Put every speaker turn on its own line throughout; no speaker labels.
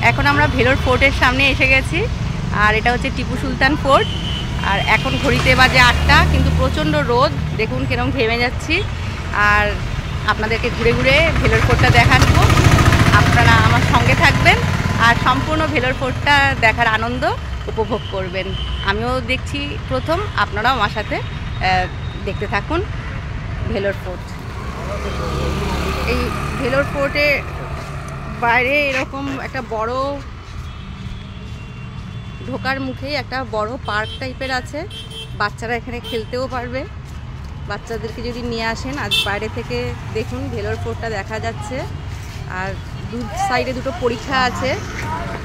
এখন আমরা ভেলোর ফোর্টের সামনে এসে গেছি, আর এটা হচ্ছে টিপু সুলতান ফোর্ট। আর এখন ঘড়িতে বাজে 8টা, কিন্তু প্রচণ্ড রোদ, দেখুন কিরকম ঘেমে যাচ্ছি। আর আপনাদেরকে ঘুরে ঘুরে ভেলোর ফোর্টটা দেখাবো, আপনারা আমার সঙ্গে থাকবেন আর সম্পূর্ণ ভেলোর ফোর্টটা দেখার আনন্দ উপভোগ করবেন। আমিও দেখছি প্রথম, আপনারাও আমার সাথে দেখতে থাকুন ভেলোর ফোর্ট। এই ভেলোর ফোর্টে বাইরে এরকম একটা বড়, ঢোকার মুখেই একটা বড় পার্ক টাইপের আছে, বাচ্চারা এখানে খেলতেও পারবে। বাচ্চাদেরকে যদি নিয়ে আসেন, আজ বাইরে থেকে দেখুন ভেলোর ফোর্টটা দেখা যাচ্ছে। আর দু সাইডে দুটো পরীক্ষা আছে,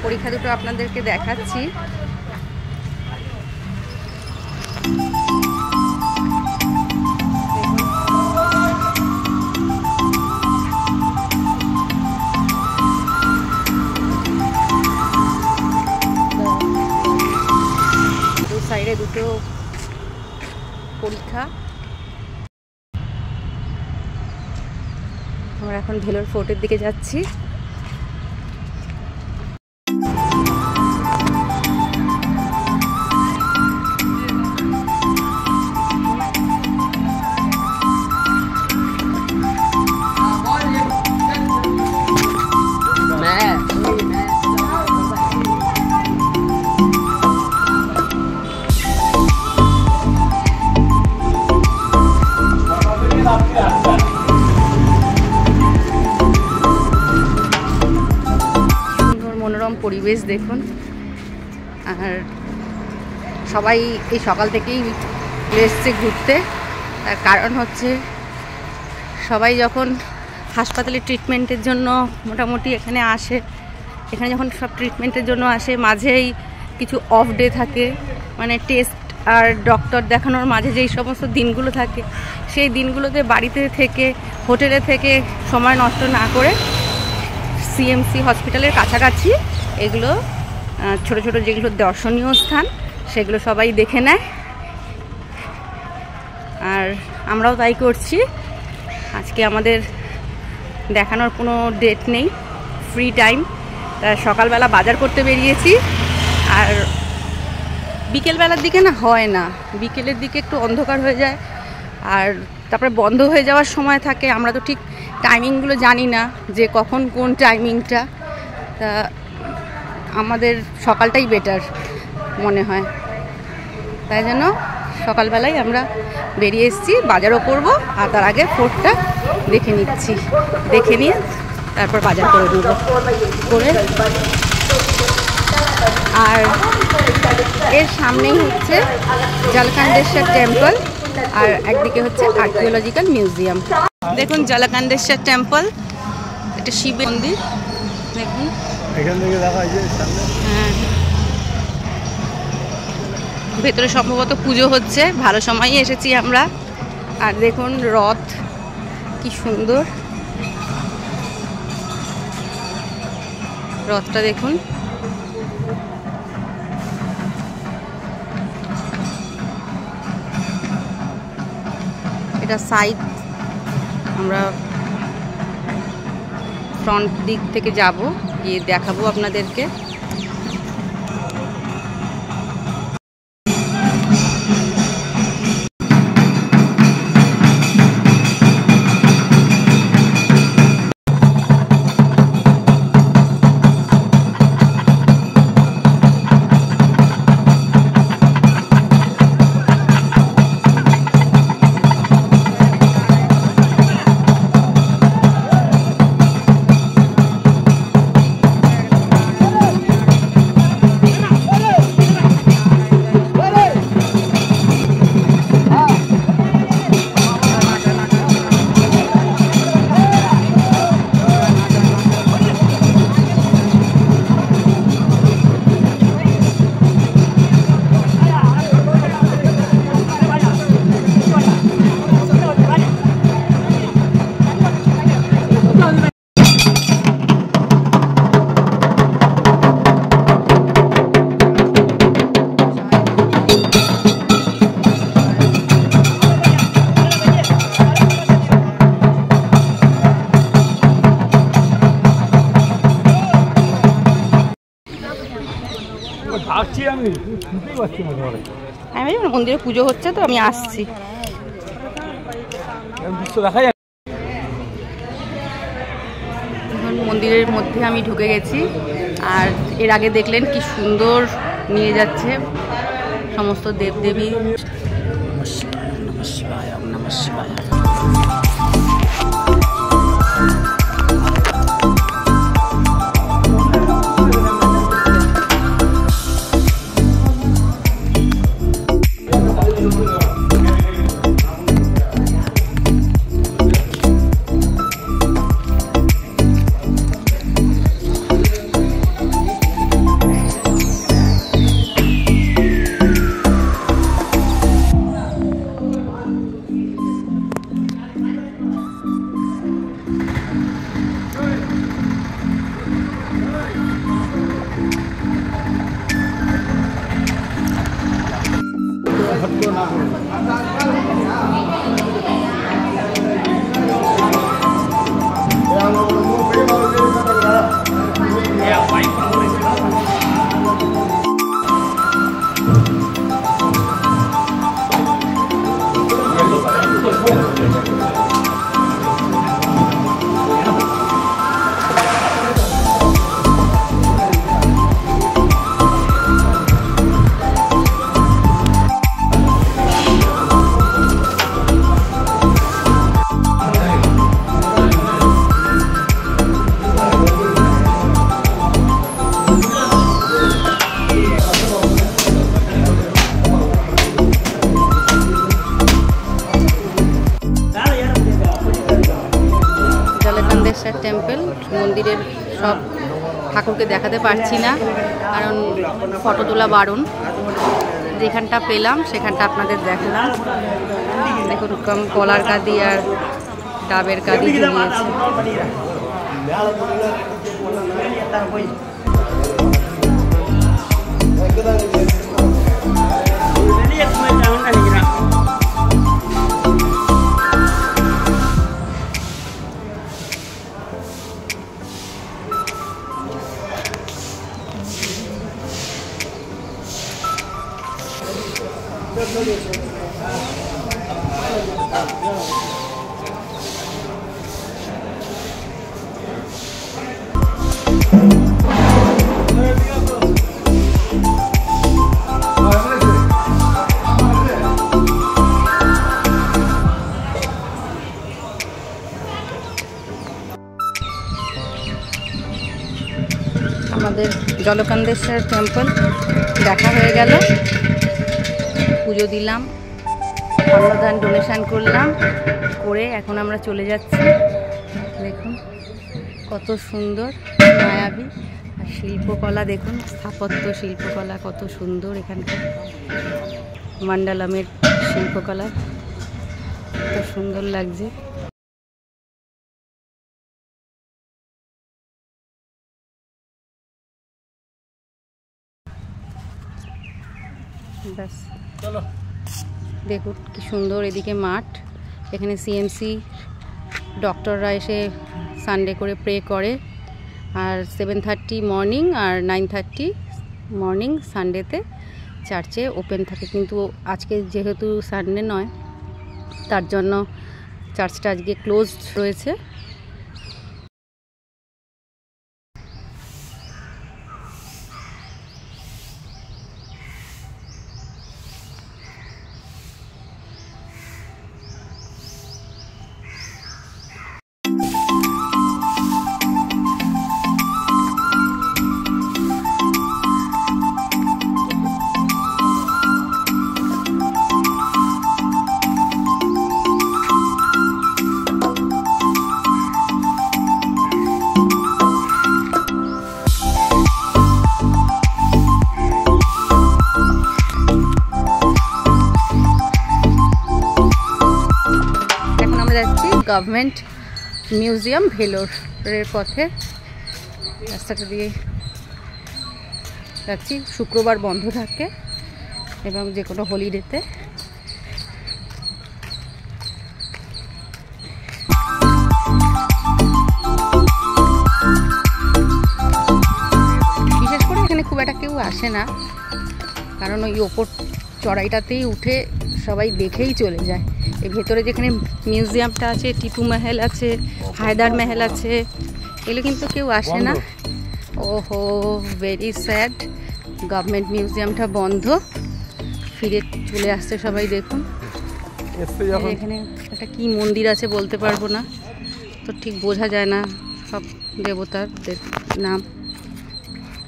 পরীক্ষা দুটো আপনাদেরকে দেখাচ্ছি। দু সাইডে দুটো পরীক্ষা। আমরা এখন ভেলোর ফোর্টের দিকে যাচ্ছি। মনোরম পরিবেশ দেখুন। আর সবাই এই সকাল থেকেই এসছে ঘুরতে, তার কারণ হচ্ছে সবাই যখন হাসপাতালে ট্রিটমেন্টের জন্য মোটামুটি এখানে আসে, এখানে যখন সব ট্রিটমেন্টের জন্য আসে, মাঝেই কিছু অফ ডে থাকে, মানে টেস্ট আর ডক্টর দেখানোর মাঝে যেই সমস্ত দিনগুলো থাকে, সেই দিনগুলোতে বাড়িতে থেকে, হোটেলে থেকে সময় নষ্ট না করে সিএমসি হসপিটালের কাছাকাছি এগুলো ছোট ছোট যেগুলো দর্শনীয় স্থান, সেগুলো সবাই দেখে নেয়। আর আমরাও তাই করছি। আজকে আমাদের দেখানোর কোনো ডেট নেই, ফ্রি টাইম, সকালবেলা বাজার করতে বেরিয়েছি। আর বিকেলবেলার দিকে না হয় না, বিকেলের দিকে একটু অন্ধকার হয়ে যায়, আর তারপরে বন্ধ হয়ে যাওয়ার সময় থাকে। আমরা তো ঠিক টাইমিংগুলো জানি না যে কখন কোন টাইমিংটা, তা আমাদের সকালটাই বেটার মনে হয়, তাই জন্য সকালবেলায় আমরা বেরিয়ে এসেছি। বাজারও করব, আর তার আগে ফোর্টটা দেখে নিচ্ছি, দেখে নিয়ে তারপর বাজার করে নেব করে। আর এর সামনেই হচ্ছে জলকান্দেশ্বর টেম্পল, আর একদিকে হচ্ছে আর্কিওলজিক্যাল মিউজিয়াম। দেখুন জলকান্দেশ্বর টেম্পল, এটা শিব মন্দির, দেখুন এখান থেকে দেখা যায় সামনে। হ্যাঁ, ভেতরে সম্ভবত পুজো হচ্ছে, ভালো সময়ই এসেছি আমরা। আর দেখুন রথ কি সুন্দর, রথটা দেখুন। এটা সাইড, আমরা ফ্রন্ট দিক থেকে যাব, গিয়ে দেখাবো আপনাদেরকে। আমি মন্দিরে পুজো হচ্ছে তো আমি আসছি। মন্দিরের মধ্যে আমি ঢুকে গেছি, আর এর আগে দেখলেন কি সুন্দর নিয়ে যাচ্ছে সমস্ত দেবদেবী। টেম্পল মন্দিরের সব ঠাকুরকে দেখাতে পারছি না, কারণ ফটো তোলা বারণ। যেখানটা পেলাম সেখানটা আপনাদের দেখালাম। দেখুন কলার কাঁদি আর ডাবের কাঁদি ঝুলিয়েছে। আমাদের জলকান্দেশ্বর টেম্পল দেখা হয়ে গেল, পুজো দিলাম, অন্নদান ডোনেশন করলাম, করে এখন আমরা চলে যাচ্ছি। দেখুন কত সুন্দর মায়াবী, আর শিল্পকলা দেখুন, স্থাপত্য শিল্পকলা কত সুন্দর। এখানকার মণ্ডলমের শিল্পকলা কত সুন্দর লাগছে। ব্যাস দেখুন কি সুন্দর এদিকে মাঠ। এখানে সিএমসি ডক্টররা এসে সানডে করে প্রে করে, আর 7:30 মর্নিং আর 9:30 মর্নিং সানডেতে চার্চে ওপেন থাকে। কিন্তু আজকে যেহেতু সানডে নয়, তার জন্য চার্চটা আজকে ক্লোজড রয়েছে। গভর্নমেন্ট মিউজিয়াম ভেলোরের পথে রাস্তাটা দিয়ে যাচ্ছি। শুক্রবার বন্ধ থাকে এবং যে কোনো হলিডেতে। বিশেষ করে এখানে খুব একটা কেউ আসে না, কারণ ওই ওপর চড়াইটাতেই উঠে সবাই দেখেই চলে যায়। এই ভেতরে যেখানে মিউজিয়ামটা আছে, টিপু মহল আছে, হায়দার মহল আছে, এগুলো কিন্তু কেউ আসে না। ওহো, ভেরি স্যাড, গভর্নমেন্ট মিউজিয়ামটা বন্ধ, ফিরে চলে আসছে সবাই। দেখুন এখানে একটা কি মন্দির আছে বলতে পারবো না, তো ঠিক বোঝা যায় না সব দেবতাদের নাম,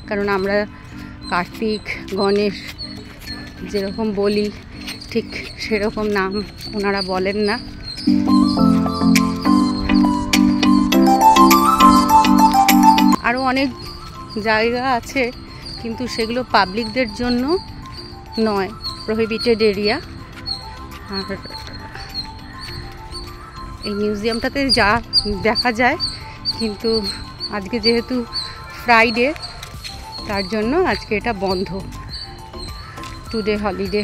কারণ আমরা কার্তিক গণেশ যেরকম বলি ঠিক সেরকম নাম ওনারা বলেন না। আরও অনেক জায়গা আছে কিন্তু সেগুলো পাবলিকদের জন্য নয়, প্রহিবিটেড এরিয়া। আর এই মিউজিয়ামটাতে যা দেখা যায়, কিন্তু আজকে যেহেতু ফ্রাইডে তার জন্য আজকে এটা বন্ধ, টুডে হলিডে।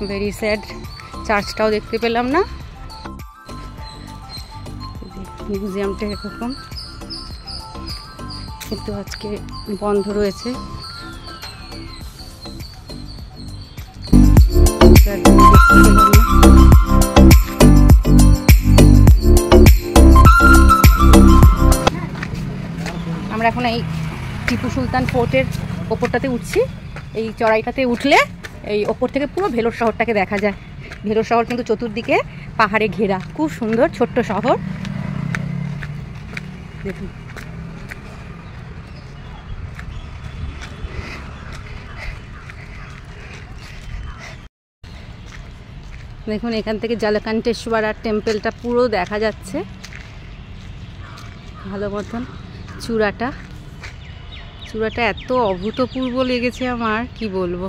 ভেরি স্যাড, চার্চটাও দেখতে পেলাম না। মিউজিয়ামটা এরকম, কিন্তু আজকে বন্ধ রয়েছে। আমরা এখন এই টিপু সুলতান ফোর্টের ওপরটাতে উঠছি। এই চড়াইটাতে উঠলে এই ওপর থেকে পুরো ভেলোর শহরটাকে দেখা যায়। ভেলোর শহর কিন্তু চতুর্দিকে পাহাড়ে ঘেরা, খুব সুন্দর ছোট্ট শহর। দেখুন দেখুন এখান থেকে জলকণ্ঠেশ্বরা টেম্পলটা পুরো দেখা যাচ্ছে ভালো মতন। চূড়াটা এত অভূতপূর্ব লেগেছে আমার, কি বলবো,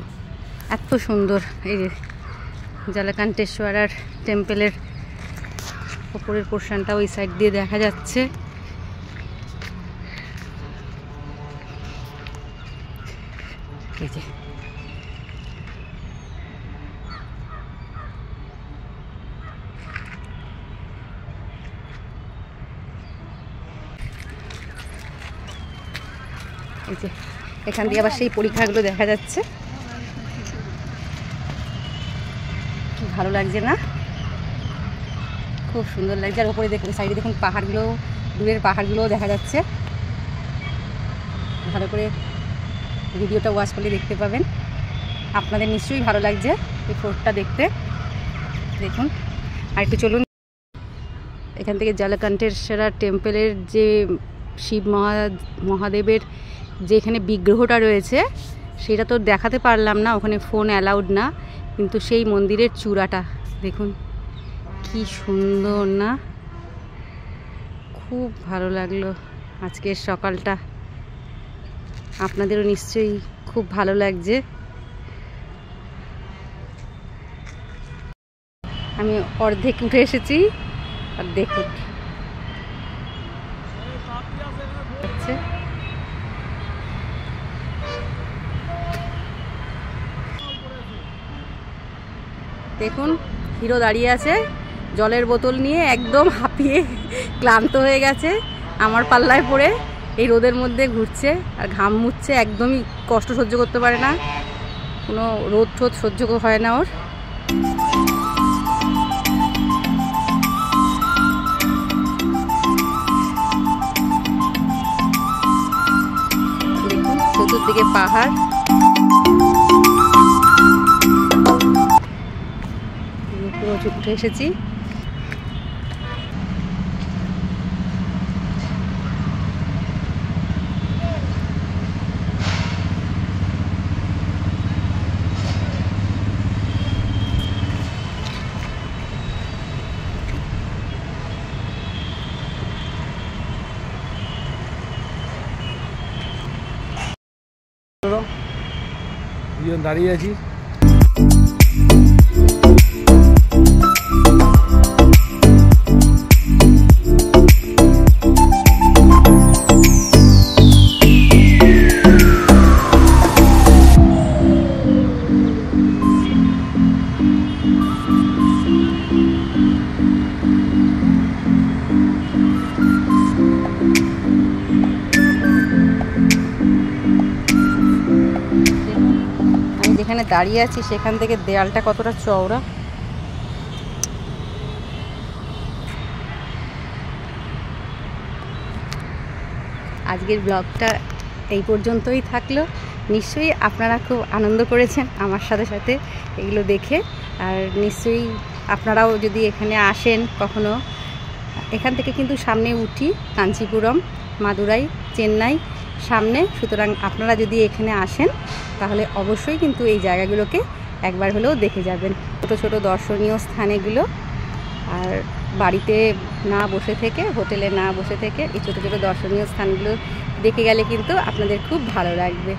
এত সুন্দর। এই যে জলকণ্ঠেশ্বরার টেম্পলের ওপরের পোর্শনটা ওই সাইড দিয়ে দেখা যাচ্ছে। এই যে এখান দিয়ে আবার সেই পরীক্ষাগুলো দেখা যাচ্ছে, কি ভালো লাগছে না, খুব সুন্দর লাগছে। আর ওপরে দেখুন, সাইডে দেখুন পাহাড়গুলো, দূরের পাহাড়গুলোও দেখা যাচ্ছে। ভালো করে ভিডিওটা ওয়াচ করলে দেখতে পাবেন, আপনাদের নিশ্চয়ই ভালো লাগছে এই ফোর্টটা দেখতে। দেখুন আর একটু চলুন, এখান থেকে জলকণ্ঠেশ্বরা টেম্পলের যে শিব মহাদেবের যে এখানে বিগ্রহটা রয়েছে সেটা তো দেখাতে পারলাম না, ওখানে ফোন অ্যালাউড না, কিন্তু সেই মন্দিরের চূড়াটা দেখুন কি সুন্দর না, খুব ভালো লাগলো আজকের সকালটা। আপনাদেরও নিশ্চয়ই খুব ভালো লাগছে। আমি অর্ধেক উঠে এসেছি, আর দেখুন দেখুন হিরো দাঁড়িয়ে আছে জলের বোতল নিয়ে, একদম হাঁপিয়ে ক্লান্ত হয়ে গেছে, আমার পাল্লায় পড়ে এই রোদের মধ্যে ঘুরছে আর ঘাম মুছছে, একদমই কষ্ট সহ্য করতে পারে না, কোনো রোদ টোদ সহ্য হয় না ওর। দেখুন চতুর্দিকে পাহাড়, পুরো উঠে এসেছি।
দাঁড়িয়ে আছি।
যেখানে দাঁড়িয়ে আছি সেখান থেকে দেয়ালটা কতটা চওড়া। আজকের ব্লগটা এই পর্যন্তই থাকলো। নিশ্চয়ই আপনারা খুব আনন্দ করেছেন আমার সাথে সাথে এগুলো দেখে। আর নিশ্চয়ই আপনারাও যদি এখানে আসেন কখনো, এখান থেকে কিন্তু সামনে উঠি কাঞ্চিপুরম, মাদুরাই, চেন্নাই সামনে। সুতরাং আপনারা যদি এখানে আসেন তাহলে অবশ্যই কিন্তু এই জায়গাগুলোকে একবার হলেও দেখে যাবেন। ছোটো ছোটো দর্শনীয় স্থান এগুলো। আর বাড়িতে না বসে থেকে, হোটেলে না বসে থেকে এই ছোটো ছোটো দর্শনীয় স্থানগুলো দেখে গেলে কিন্তু আপনাদের খুব ভালো লাগবে।